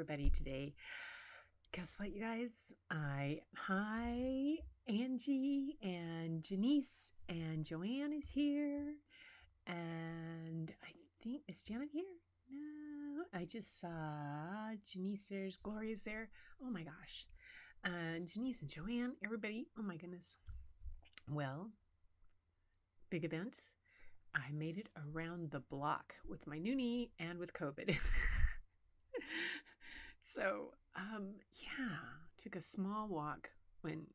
everybody today. Guess what, you guys? Hi, Angie and Janice and Joanne is here. And I think, is Janet here? No, I just saw Janice there's, Gloria's there. Oh my gosh. Janice and Joanne, everybody, oh my goodness. Well, big event. I made it around the block with my new knee and with COVID. So, took a small walk when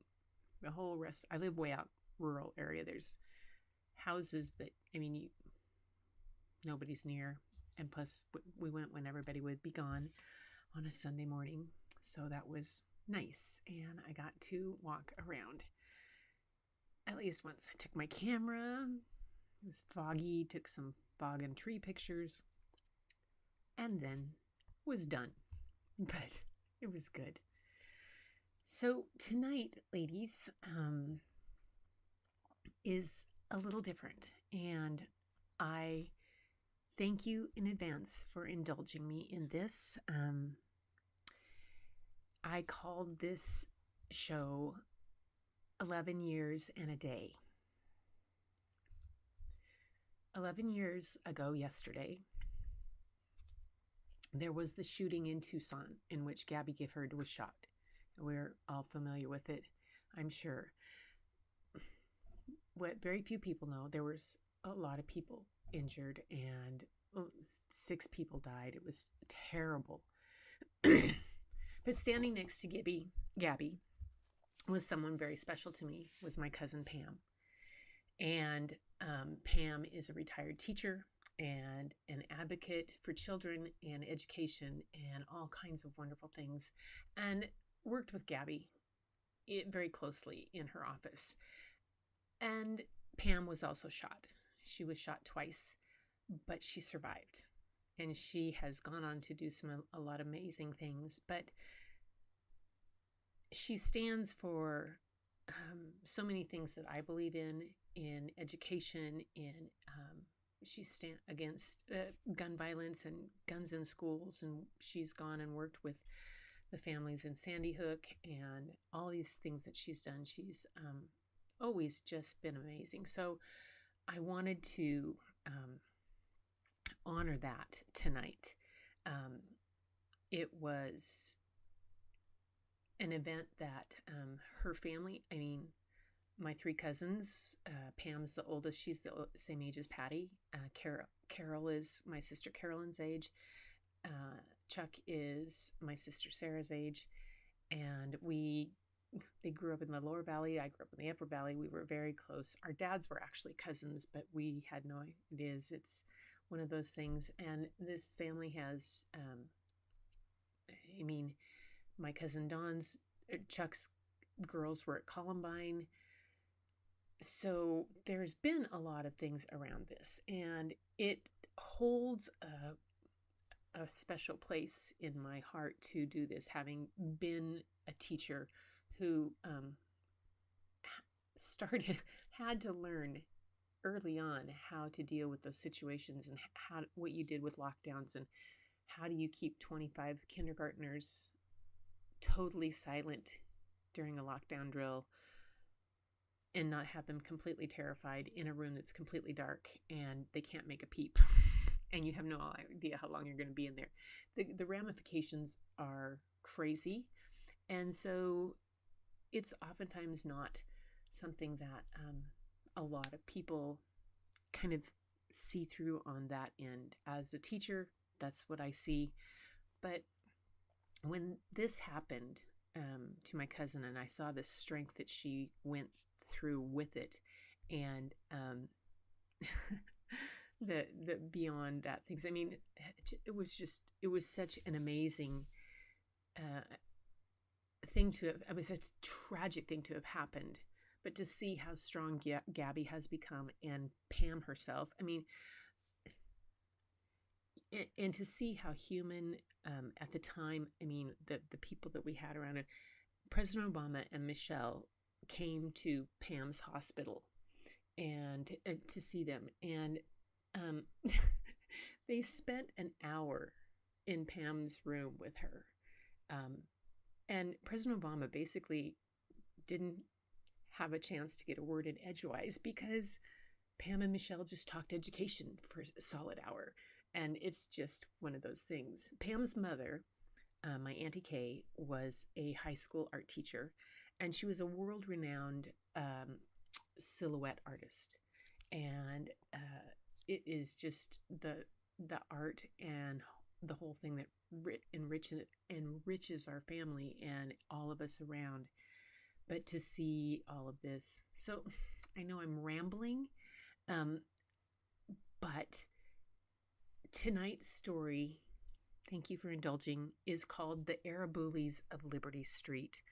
the whole rest, I live way out rural area. There's houses that, nobody's near. And plus, we went when everybody would be gone on a Sunday morning. So that was nice. And I got to walk around at least once. I took my camera. It was foggy, took some fog and tree pictures, and then was done. But it was good. So tonight, ladies, is a little different. And I thank you in advance for indulging me in this. I called this show 11 Years and a Day. 11 years ago yesterday, there was the shooting in Tucson in which Gabby Gifford was shot. We're all familiar with it, I'm sure. What very few people know, there was a lot of people injured and 6 people died. It was terrible. But standing next to Gabby was someone very special to me, was my cousin Pam. And Pam is a retired teacher and an advocate for children and education and all kinds of wonderful things, and worked with Gabby very closely in her office. And Pam was also shot. She was shot twice, but she survived. And she has gone on to do a lot of amazing things. But she stands for so many things that I believe in education, she stands against gun violence and guns in schools, and she's gone and worked with the families in Sandy Hook and all these things that she's done. She's always just been amazing. So I wanted to honor that tonight. It was an event that her family, my 3 cousins, Pam's the oldest. She's the same age as Patty. Carol is my sister Carolyn's age. Chuck is my sister Sarah's age. And they grew up in the Lower Valley. I grew up in the Upper Valley. We were very close. Our dads were actually cousins, but we had no ideas. It's one of those things. And this family has, my cousin Chuck's girls were at Columbine. So there's been a lot of things around this, and it holds a special place in my heart to do this, having been a teacher who had to learn early on how to deal with those situations, and what you did with lockdowns, and how do you keep 25 kindergartners totally silent during a lockdown drill and not have them completely terrified in a room that's completely dark and they can't make a peep and you have no idea how long you're going to be in there. The ramifications are crazy, and so it's oftentimes not something that a lot of people kind of see through on that end. As a teacher, that's what I see. But when this happened to my cousin, and I saw the strength that she went through with it, and the beyond that things, it was such an amazing thing to have, it was a tragic thing to have happened, but to see how strong Gabby has become, and Pam herself, and to see how human at the time, the people that we had around it, President Obama and Michelle came to Pam's hospital and to see them, and they spent an hour in Pam's room with her, And President Obama basically didn't have a chance to get a word in edgewise because Pam and Michelle just talked education for a solid hour. And it's just one of those things. Pam's mother, my Auntie Kay, was a high school art teacher, and she was a world-renowned silhouette artist. And it is just the art and the whole thing that enriches our family and all of us around. But to see all of this, so I know I'm rambling, but tonight's story, thank you for indulging, is called The Araboolies of Liberty Street.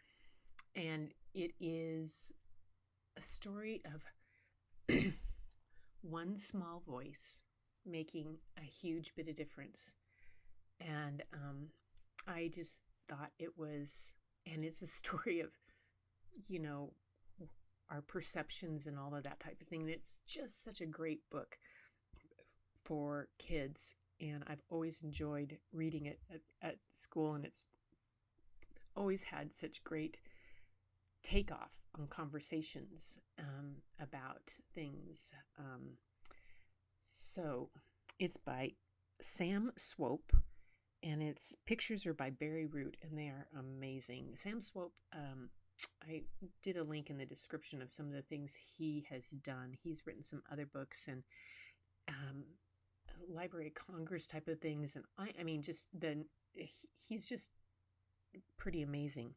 And it is a story of one small voice making a huge bit of difference. And I just thought it was, and it's a story of, our perceptions and all of that type of thing. And it's just such a great book for kids. And I've always enjoyed reading it at school, and it's always had such great takeoff on conversations about things. So it's by Sam Swope, and its pictures are by Barry Root, and they are amazing. Sam Swope, I did a link in the description of some of the things he has done. He's written some other books and Library of Congress type of things, and I mean, he's just pretty amazing.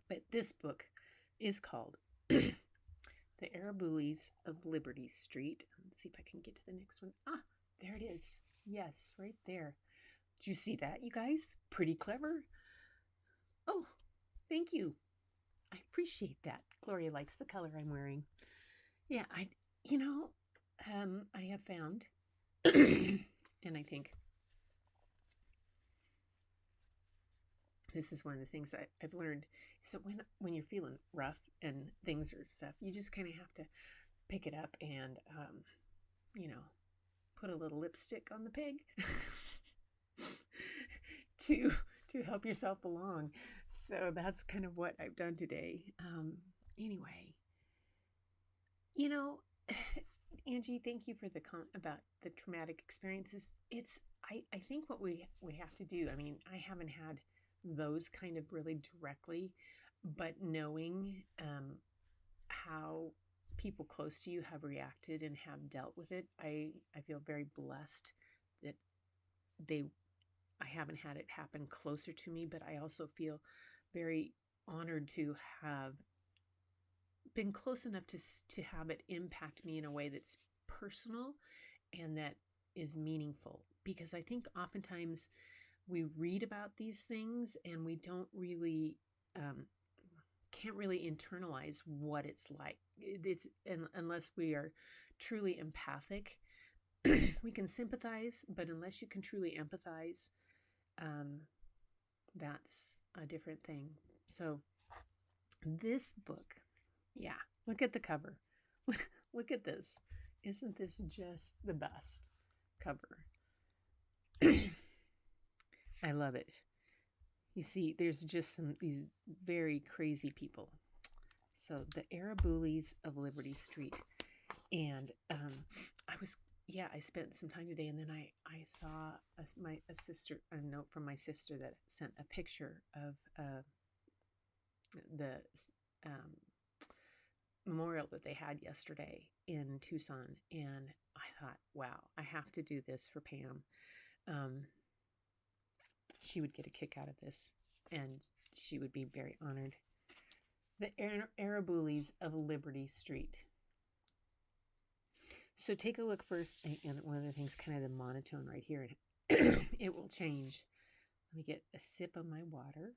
But this book is called The Araboolies of Liberty Street. Let's see if I can get to the next one. Ah, there it is. Yes, right there. Did you see that, you guys? Pretty clever. Oh, thank you. I appreciate that. Gloria likes the color I'm wearing. Yeah, I have found, and I think this is one of the things that I've learned. So when you're feeling rough and things are stuff, you just kind of have to pick it up and, put a little lipstick on the pig to help yourself along. So that's kind of what I've done today. Anyway, Angie, thank you for the about the traumatic experiences. I think what we have to do, I mean, I haven't had those kind of really directly, but knowing how people close to you have reacted and have dealt with it, I feel very blessed that I haven't had it happen closer to me, but I also feel very honored to have been close enough to have it impact me in a way that's personal and that is meaningful. Because I think oftentimes we read about these things and we don't really can't really internalize what it's like. Unless we are truly empathic, we can sympathize, but unless you can truly empathize, that's a different thing. So this book, yeah, look at the cover. Look at this. Isn't this just the best cover? I love it. You see, there's just these very crazy people. So the Araboolies of Liberty Street. And I spent some time today, and then I saw a note from my sister that sent a picture of the memorial that they had yesterday in Tucson. And I thought, wow, I have to do this for Pam. She would get a kick out of this, and she would be very honored. The Araboolies of Liberty Street. So take a look first, and one of the things, kind of the monotone right here, it will change. Let me get a sip of my water.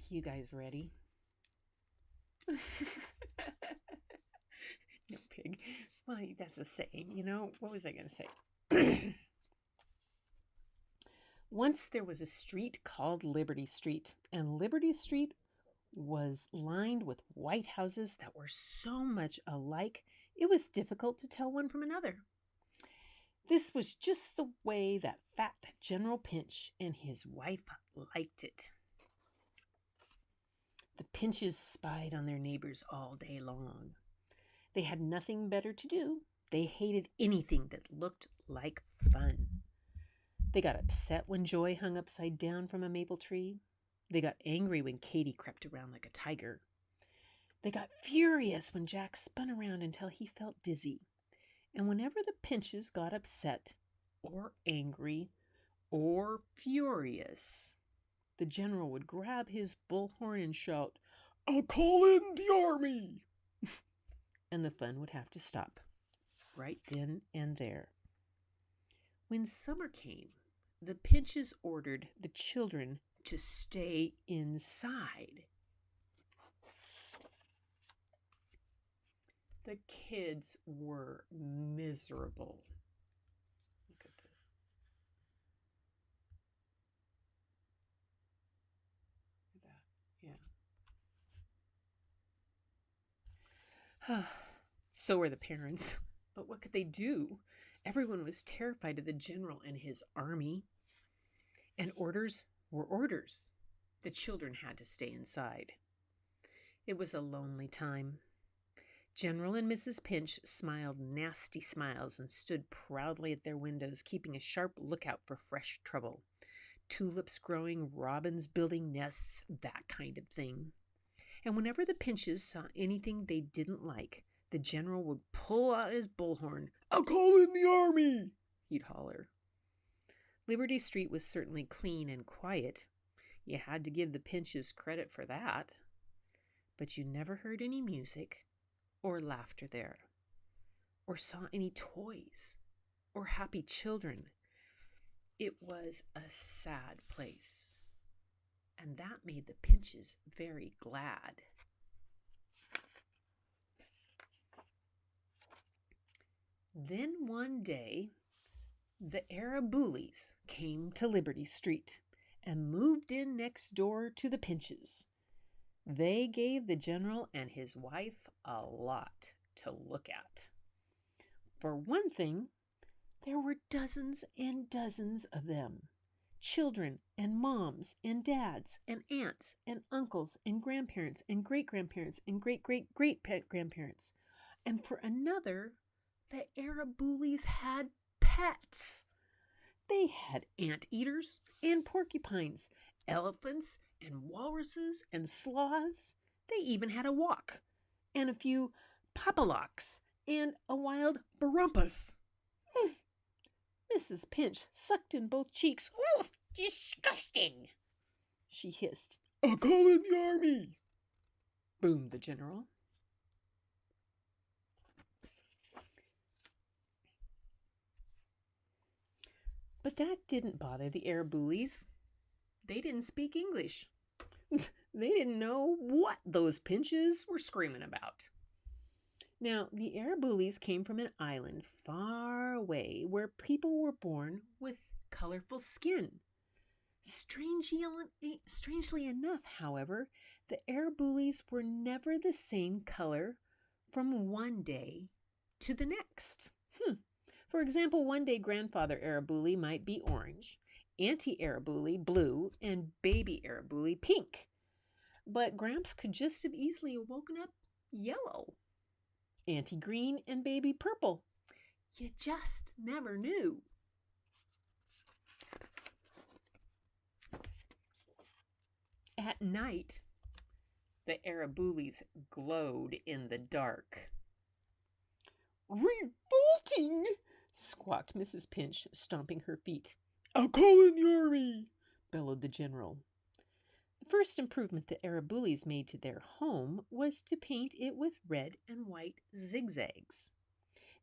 You guys ready? No pig. Well, that's a saying, What was I going to say? Once there was a street called Liberty Street, and Liberty Street was lined with white houses that were so much alike, it was difficult to tell one from another. This was just the way that fat General Pinch and his wife liked it. The Pinches spied on their neighbors all day long. They had nothing better to do. They hated anything that looked like fun. They got upset when Joy hung upside down from a maple tree. They got angry when Katie crept around like a tiger. They got furious when Jack spun around until he felt dizzy. And whenever the Pinches got upset or angry or furious, the general would grab his bullhorn and shout, "I'll call in the army!" And the fun would have to stop right then and there. When summer came, the Pinches ordered the children to stay inside. The kids were miserable. Look at that. Yeah. So were the parents. But what could they do? Everyone was terrified of the general and his army. And orders were orders. The children had to stay inside. It was a lonely time. General and Mrs. Pinch smiled nasty smiles and stood proudly at their windows, keeping a sharp lookout for fresh trouble. Tulips growing, robins building nests, that kind of thing. And whenever the Pinches saw anything they didn't like, the general would pull out his bullhorn. "I'll call in the army!" he'd holler. Liberty Street was certainly clean and quiet. You had to give the Pinches credit for that. But you never heard any music or laughter there, or saw any toys, or happy children. It was a sad place, and that made the Pinches very glad. Then one day, the Araboolies came to Liberty Street and moved in next door to the Pinches. They gave the general and his wife a lot to look at. For one thing, there were dozens and dozens of them. Children and moms and dads and aunts and uncles and grandparents and great-grandparents and great-great-great-grandparents. And for another, the Araboolies had pets. They had anteaters and porcupines, elephants and walruses and sloths. They even had a wok and a few papalocks and a wild barumpus. Mrs. Pinch sucked in both cheeks. "Oh, disgusting!" she hissed. "I'll call in the army!" boomed the general. But that didn't bother the Araboolies. They didn't speak English. They didn't know what those Pinches were screaming about. Now, the Araboolies came from an island far away where people were born with colorful skin. Strangely enough, however, the Araboolies were never the same color from one day to the next. For example, one day Grandfather Araboolie might be orange, Auntie Araboolie blue, and Baby Araboolie pink. But Gramps could just as easily have woken up yellow, Auntie green, and Baby purple. You just never knew. At night, the Araboolies glowed in the dark. "Revolting!" squawked Mrs. Pinch, stomping her feet. "I'll call in the army!" bellowed the general. The first improvement the Araboolies made to their home was to paint it with red and white zigzags.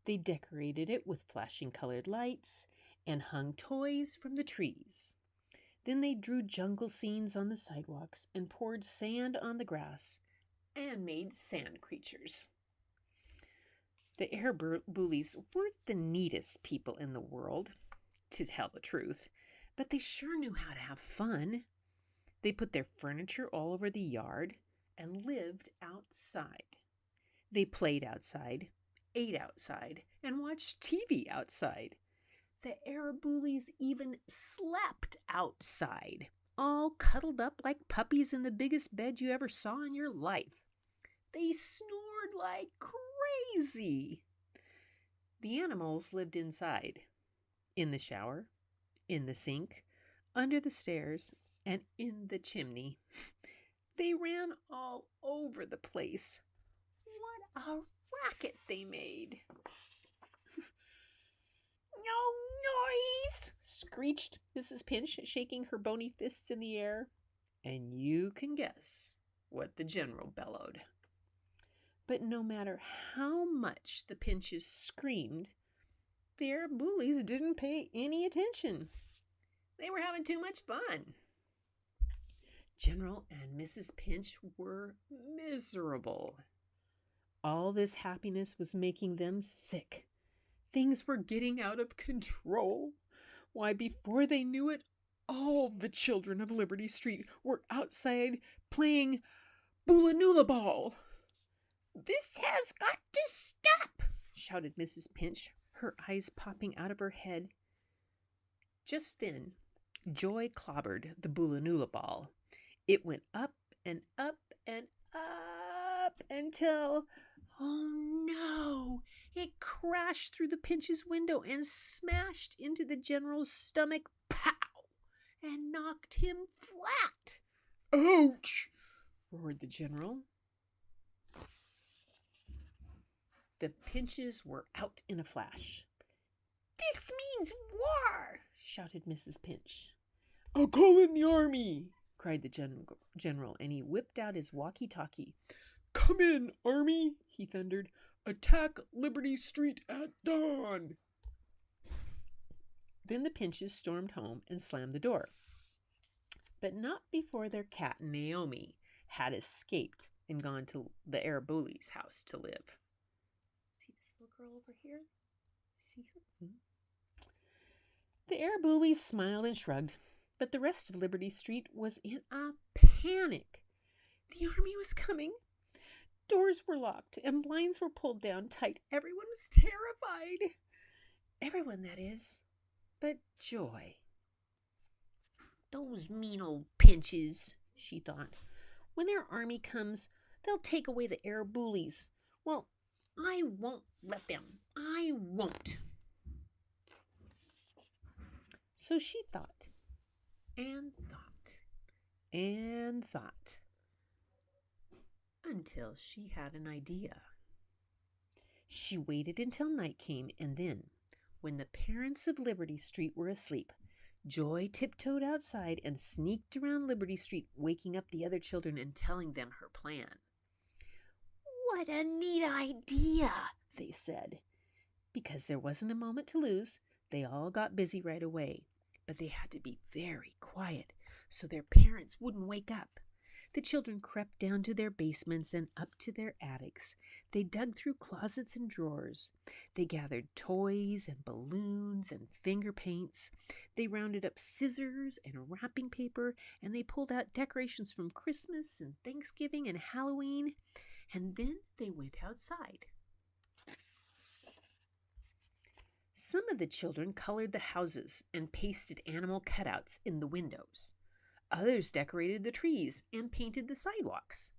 They decorated it with flashing colored lights and hung toys from the trees. Then they drew jungle scenes on the sidewalks and poured sand on the grass and made sand creatures. The Araboolies weren't the neatest people in the world, to tell the truth, but they sure knew how to have fun. They put their furniture all over the yard and lived outside. They played outside, ate outside, and watched TV outside. The Araboolies even slept outside, all cuddled up like puppies in the biggest bed you ever saw in your life. They snored like crazy. The animals lived inside, in the shower, in the sink, under the stairs, and in the chimney. They ran all over the place. What a racket they made! "No noise!" screeched Mrs. Pinch, shaking her bony fists in the air. And you can guess what the general bellowed. But no matter how much the Pinches screamed, the Araboolies didn't pay any attention. They were having too much fun. General and Mrs. Pinch were miserable. All this happiness was making them sick. Things were getting out of control. Why, before they knew it, all the children of Liberty Street were outside playing Boolanoola Ball. "This has got to stop!" shouted Mrs. Pinch, her eyes popping out of her head. Just then, Joy clobbered the Boolanoola Ball. It went up and up and up until, oh no, it crashed through the Pinch's window and smashed into the general's stomach, pow, and knocked him flat. "Ouch!" roared the general. The Pinches were out in a flash. "This means war!" shouted Mrs. Pinch. "I'll call in the army!" cried the general, and he whipped out his walkie-talkie. "Come in, army!" he thundered. "Attack Liberty Street at dawn!" Then the Pinches stormed home and slammed the door. But not before their cat Naomi had escaped and gone to the Araboolies' house to live. See this little girl over here? See her? The Araboolies smiled and shrugged, but the rest of Liberty Street was in a panic. The army was coming. Doors were locked and blinds were pulled down tight. Everyone was terrified. Everyone, that is, but Joy. "Those mean old Pinches," she thought. "When their army comes, they'll take away the Araboolies. Well, I won't let them. I won't." So she thought, and thought, and thought, until she had an idea. She waited until night came, and then, when the parents of Liberty Street were asleep, Joy tiptoed outside and sneaked around Liberty Street, waking up the other children and telling them her plan. "What a neat idea," they said. Because there wasn't a moment to lose, they all got busy right away. But they had to be very quiet so their parents wouldn't wake up. The children crept down to their basements and up to their attics. They dug through closets and drawers. They gathered toys and balloons and finger paints. They rounded up scissors and wrapping paper, and they pulled out decorations from Christmas and Thanksgiving and Halloween. And then they went outside. Some of the children colored the houses and pasted animal cutouts in the windows. Others decorated the trees and painted the sidewalks.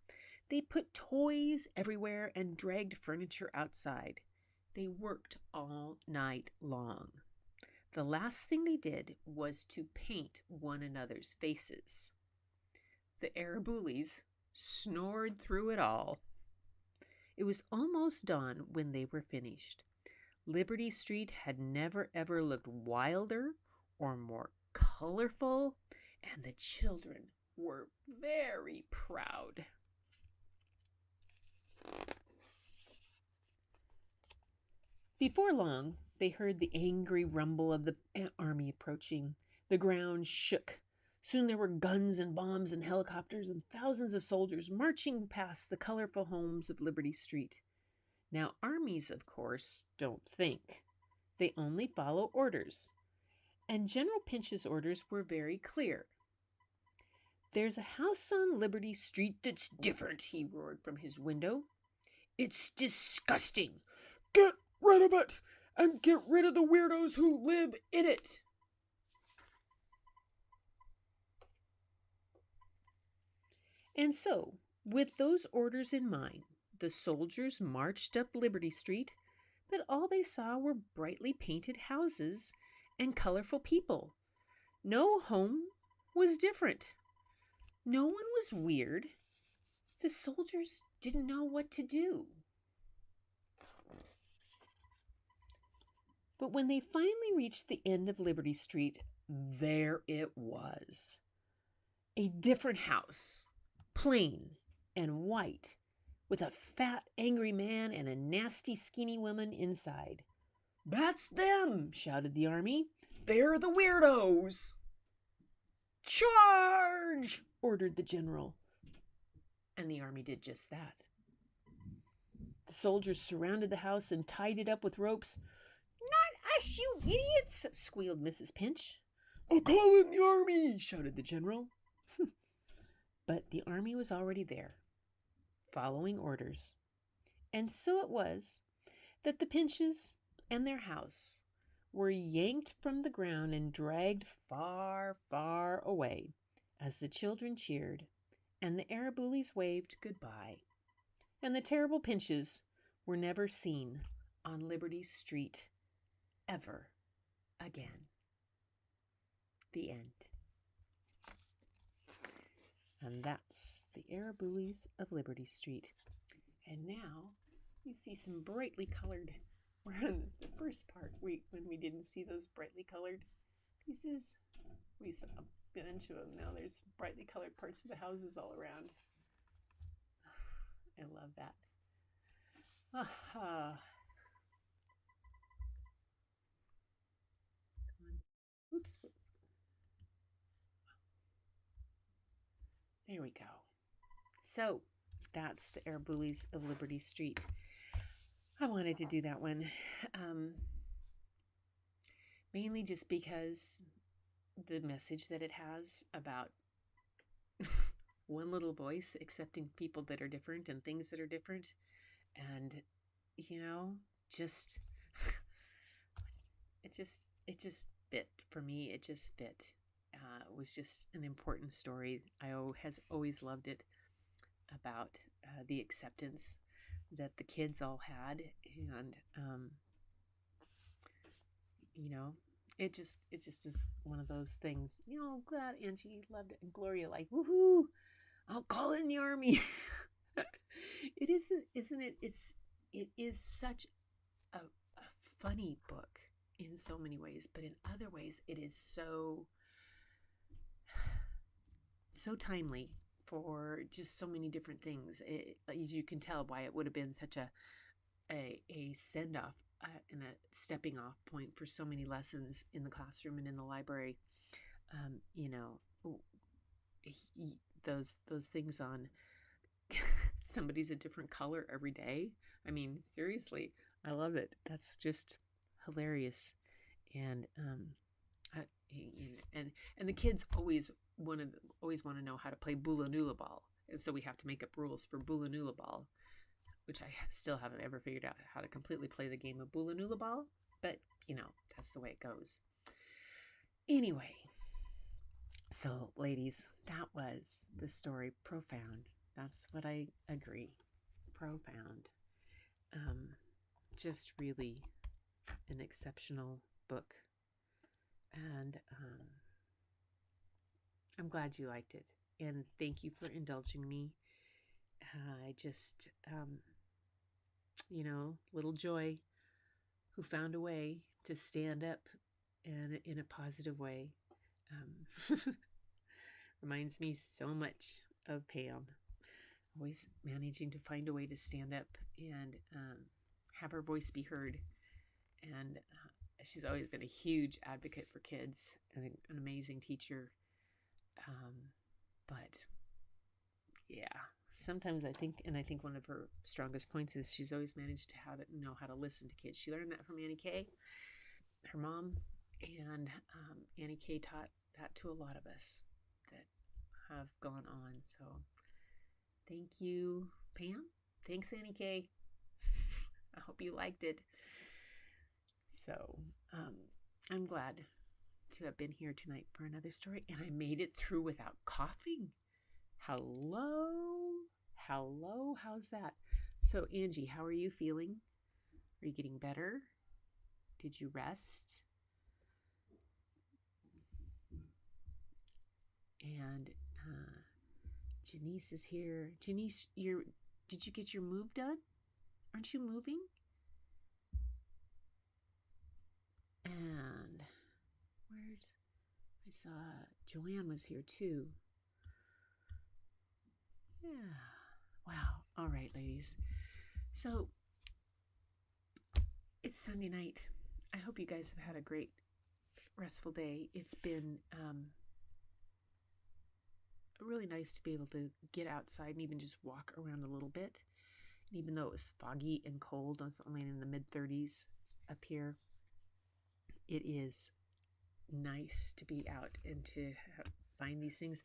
They put toys everywhere and dragged furniture outside. They worked all night long. The last thing they did was to paint one another's faces. The Araboolies snored through it all. It was almost dawn when they were finished. Liberty Street had never ever looked wilder or more colorful, and the children were very proud. Before long, they heard the angry rumble of the army approaching. The ground shook. Soon there were guns and bombs and helicopters and thousands of soldiers marching past the colorful homes of Liberty Street. Now, armies, of course, don't think. They only follow orders. And General Pinch's orders were very clear. "There's a house on Liberty Street that's different," he roared from his window. "It's disgusting. Get rid of it, and get rid of the weirdos who live in it. And so, with those orders in mind, the soldiers marched up Liberty Street, but all they saw were brightly painted houses and colorful people. No home was different. No one was weird. The soldiers didn't know what to do. But when they finally reached the end of Liberty Street, there it was. A different house, plain and white, with a fat, angry man and a nasty, skinny woman inside. "That's them!" shouted the army. "They're the weirdos!" "Charge!" ordered the general. And the army did just that. The soldiers surrounded the house and tied it up with ropes. "Not us, you idiots!" squealed Mrs. Pinch. "I'll call in the army!" shouted the general. But the army was already there, following orders. And so it was that the Pinches and their house were yanked from the ground and dragged far, far away as the children cheered and the Araboolies waved goodbye. And the terrible Pinches were never seen on Liberty Street ever again. The end. And that's the Araboolies of Liberty Street. And now you see some brightly colored. We're on the first part when we didn't see those brightly colored pieces. We saw a bunch of them. Now there's brightly colored parts of the houses all around. I love that. Aha. Oops. There we go. So that's the Araboolies of Liberty Street. I wanted to do that one. Mainly just because the message that it has about one little voice accepting people that are different and things that are different. And, just, it just fit for me. It just fit. It was just an important story. I has always loved it about the acceptance that the kids all had, and it just is one of those things. Glad Angie loved it, and Gloria like, woohoo! I'll call in the army. It isn't it? It is such a funny book in so many ways, but in other ways, it is so timely for just so many different things. As you can tell why it would have been such a send-off and a stepping off point for so many lessons in the classroom and in the library. Those things on somebody's a different color every day. I mean, seriously, I love it. That's just hilarious. And and the kids always want to know how to play Bula Nula Ball, and so we have to make up rules for Bula Nula Ball, which I still haven't ever figured out how to completely play the game of Bula Nula Ball, but that's the way it goes. Anyway, so ladies, that was the story. Profound. That's what I agree. Profound. Just really an exceptional book. And I'm glad you liked it. And thank you for indulging me. I just, little Joy, who found a way to stand up and in a positive way, reminds me so much of Pam. Always managing to find a way to stand up and have her voice be heard. And she's always been a huge advocate for kids and an amazing teacher. But yeah, sometimes I think one of her strongest points is she's always managed to know how to listen to kids. She learned that from Annie Kay, her mom, and Annie Kay taught that to a lot of us that have gone on. So thank you, Pam. Thanks, Annie Kay. I hope you liked it. So I'm glad to have been here tonight for another story, and I made it through without coughing. Hello? Hello? How's that? So, Angie, how are you feeling? Are you getting better? Did you rest? And Janice is here. Janice, did you get your move done? Aren't you moving? And I saw Joanne was here too. Yeah. Wow. All right, ladies. So it's Sunday night. I hope you guys have had a great, restful day. It's been really nice to be able to get outside and even just walk around a little bit. And even though it was foggy and cold, it's only in the mid-30s up here, it is nice to be out and to find these things.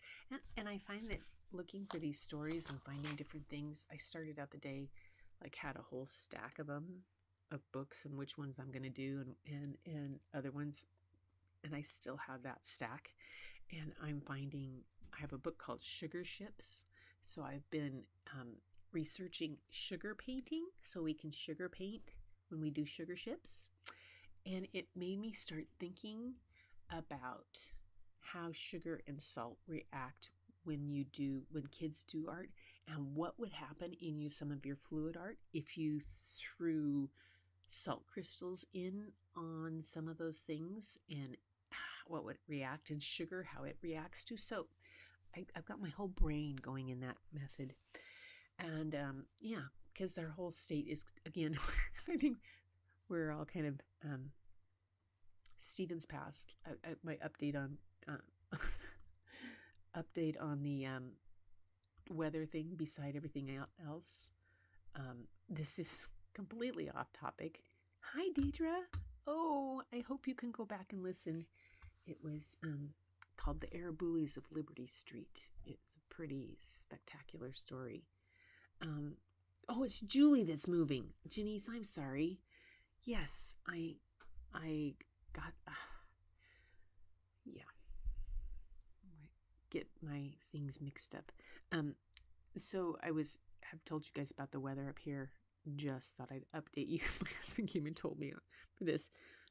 And I find that looking for these stories and finding different things, I started out the day like had a whole stack of them, of books and which ones I'm going to do and other ones. And I still have that stack. And I'm finding, I have a book called Sugar Ships. So I've been researching sugar painting so we can sugar paint when we do sugar ships. And it made me start thinking about how sugar and salt react when kids do art, and what would happen in some of your fluid art if you threw salt crystals in on some of those things, and what would react, and sugar, how it reacts to. So I've got my whole brain going in that method. And yeah, because our whole state is, again, I think we're all kind of Stephen's Pass. My update on the weather thing beside everything else. This is completely off topic. Hi, Deidre. Oh, I hope you can go back and listen. It was called The Araboolies of Liberty Street. It's a pretty spectacular story. Oh, it's Julie that's moving. Janice, I'm sorry. Yes, I got, yeah, get my things mixed up. So I've told you guys about the weather up here. Just thought I'd update you. My husband came and told me for this.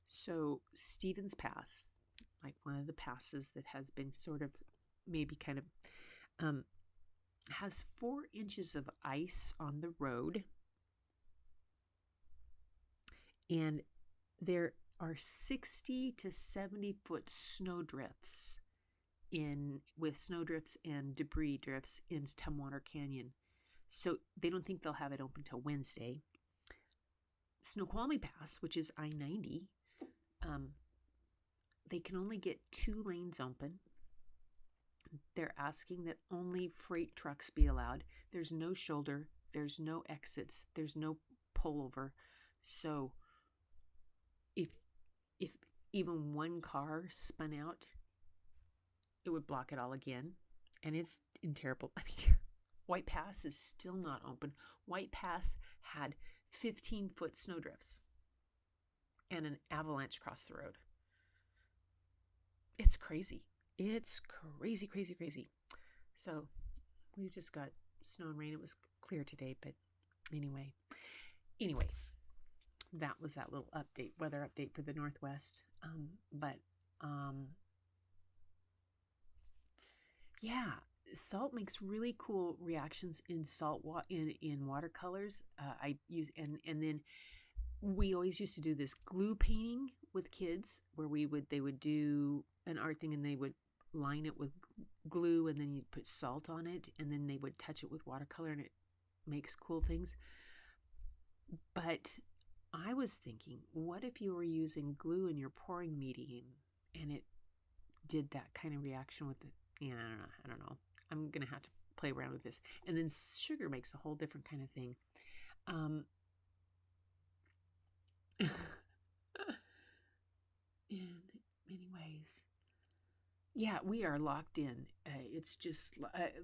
So Stephen's Pass, like one of the passes that has been sort of maybe kind of, has 4 inches of ice on the road. And there are 60 to 70 foot snowdrifts with snowdrifts and debris drifts in Tumwater Canyon. So they don't think they'll have it open till Wednesday. Snoqualmie Pass, which is I-90, they can only get 2 lanes open. They're asking that only freight trucks be allowed. There's no shoulder. There's no exits. There's no pullover. So if even one car spun out, it would block it all again. And it's in terrible. I mean, White Pass is still not open. White Pass had 15-foot snowdrifts and an avalanche across the road. It's crazy. It's crazy, crazy, crazy. So we just got snow and rain. It was clear today, but anyway, that was that little update, weather update for the Northwest. Yeah, salt makes really cool reactions in in watercolors. I use and then we always used to do this glue painting with kids, where they would do an art thing and they would line it with glue, and then you'd put salt on it, and then they would touch it with watercolor, and it makes cool things. But I was thinking, what if you were using glue in your pouring medium and it did that kind of reaction with it? Yeah, I don't know. I'm going to have to play around with this. And then sugar makes a whole different kind of thing. In many ways. Yeah, we are locked in. It's just,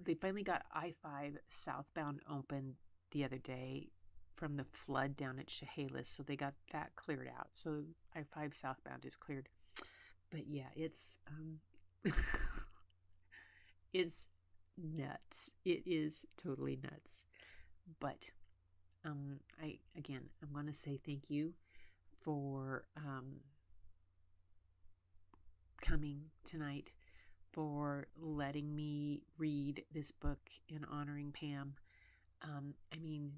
they finally got I-5 southbound open the other day. from the flood down at Chehalis, so they got that cleared out. So I-5 southbound is cleared. But yeah, it's it's nuts. It is totally nuts. But I'm going to say thank you for coming tonight, for letting me read this book and honoring Pam. I mean,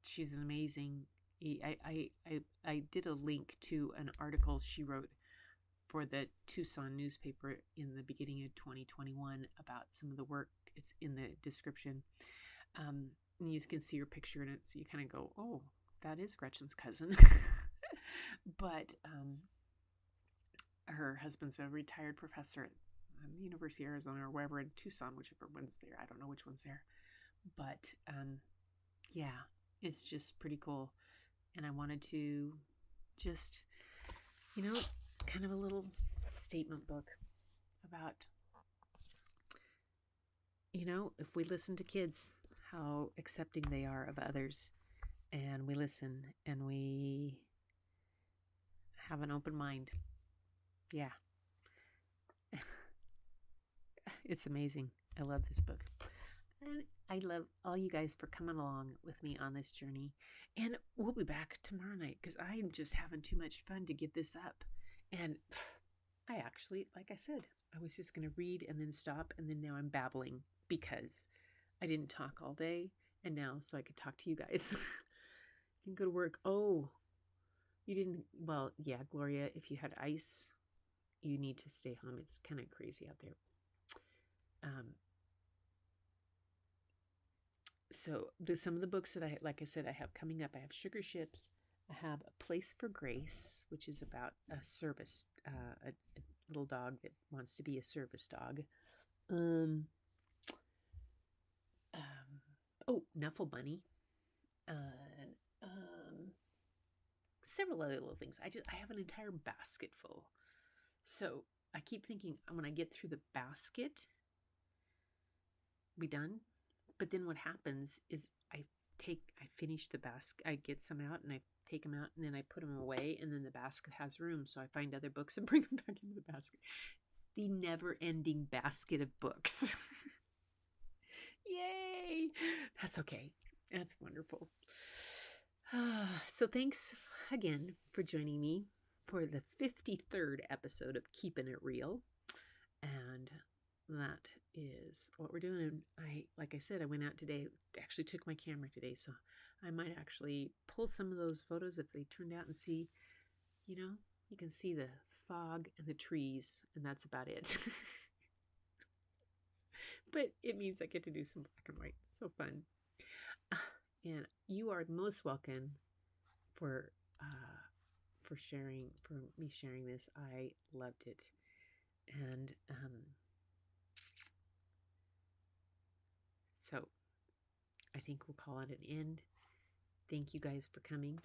she's an amazing. I did a link to an article she wrote for the Tucson newspaper in the beginning of 2021 about some of the work. It's in the description. And you can see her picture in it, so you kind of go, oh, that is Gretchen's cousin. But her husband's a retired professor at the University of Arizona or wherever in Tucson, whichever one's there. I don't know which one's there. But yeah, it's just pretty cool. And I wanted to just, kind of a little statement book about, if we listen to kids, how accepting they are of others, and we listen and we have an open mind. Yeah. It's amazing. I love this book. And I love all you guys for coming along with me on this journey. And we'll be back tomorrow night because I'm just having too much fun to get this up. And I actually, like I said, I was just going to read and then stop. And then now I'm babbling because I didn't talk all day. And now, so I could talk to you guys. You can go to work. Oh, you didn't. Well, yeah, Gloria, if you had ice, you need to stay home. It's kind of crazy out there. So some of the books that like I said, I have coming up. I have Sugar Ships. I have A Place for Grace, which is about a service, a little dog that wants to be a service dog. Nuffle Bunny. Several other little things. I have an entire basket full. So I keep thinking, when I get through the basket, be done. But then what happens is I finish the basket, I get some out and I take them out and then I put them away and then the basket has room. So I find other books and bring them back into the basket. It's the never-ending basket of books. Yay! That's okay. That's wonderful. So thanks again for joining me for the 53rd episode of KeyPen It Reel. And that is what we're doing. Like I said, I went out today, actually took my camera today, so I might actually pull some of those photos if they turned out and see, you can see the fog and the trees, and that's about it. But it means I get to do some black and white. So fun. And you are most welcome for me sharing this. I loved it. And so I think we'll call it an end. Thank you guys for coming.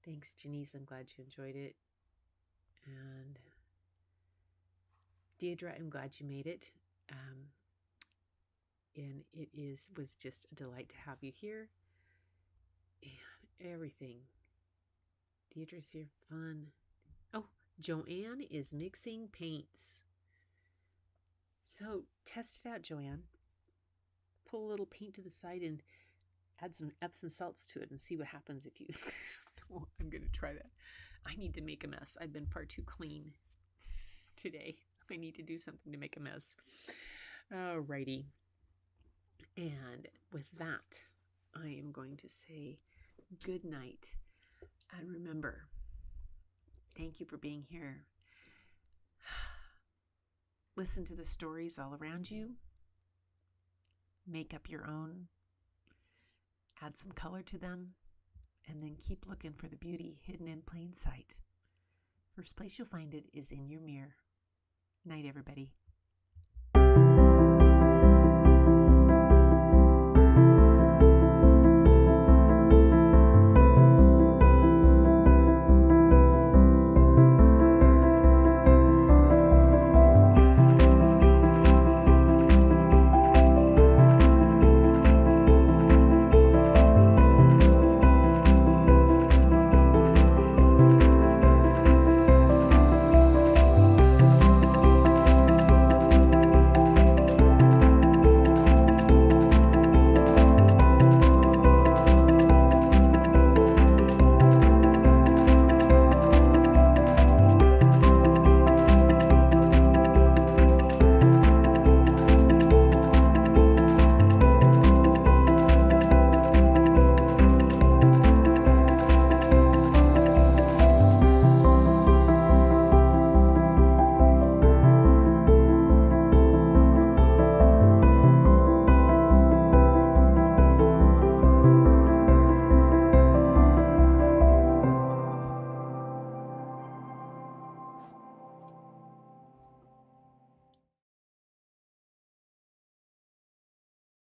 Thanks, Janice. I'm glad you enjoyed it. And Deidre, I'm glad you made it. And it was just a delight to have you here. And everything. Deidre's here. Fun. Oh, Joanne is mixing paints. So test it out, Joanne. Pull a little paint to the side and add some Epsom salts to it and see what happens if you... Oh, I'm going to try that. I need to make a mess. I've been far too clean today. I need to do something to make a mess. Alrighty. And with that, I am going to say good night. And remember, thank you for being here. Listen to the stories all around you. Make up your own. Add some color to them. And then keep looking for the beauty hidden in plain sight. First place you'll find it is in your mirror. Night, everybody.